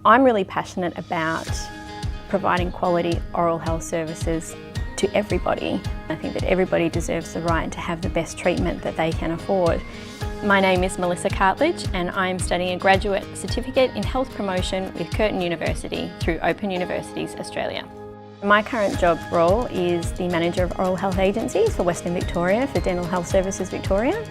I'm really passionate about providing quality oral health services to everybody. I think that everybody deserves the right to have the best treatment that they can afford. My name is Melissa Cartledge and I'm studying a Graduate Certificate in Health Promotion with Curtin University through Open Universities Australia. My current job role is the Manager of Oral Health Agencies for Western Victoria for Dental Health Services Victoria.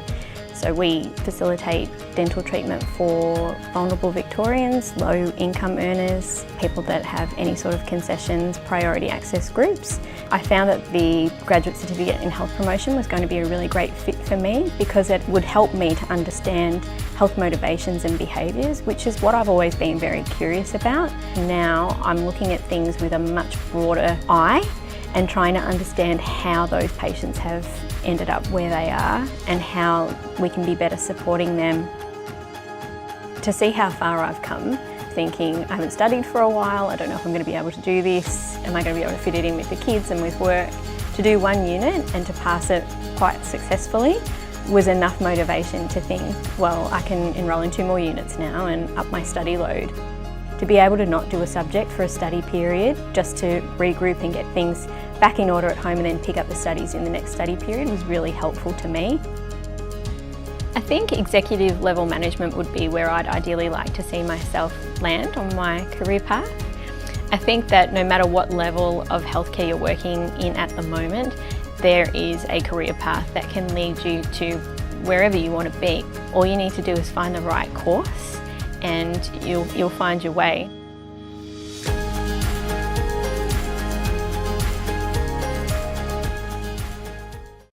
So we facilitate dental treatment for vulnerable Victorians, low income earners, people that have any sort of concessions, priority access groups. I found that the Graduate Certificate in Health Promotion was going to be a really great fit for me because it would help me to understand health motivations and behaviours, which is what I've always been very curious about. Now I'm looking at things with a much broader eye and trying to understand how those patients have ended up where they are and how we can be better supporting them. To see how far I've come, thinking I haven't studied for a while, I don't know if I'm going to be able to do this, am I going to be able to fit it in with the kids and with work? To do one unit and to pass it quite successfully was enough motivation to think, well, I can enrol in 2 more units now and up my study load. To be able to not do a subject for a study period, just to regroup and get things back in order at home and then pick up the studies in the next study period was really helpful to me. I think executive level management would be where I'd ideally like to see myself land on my career path. I think that no matter what level of healthcare you're working in at the moment, there is a career path that can lead you to wherever you want to be. All you need to do is find the right course and you'll find your way.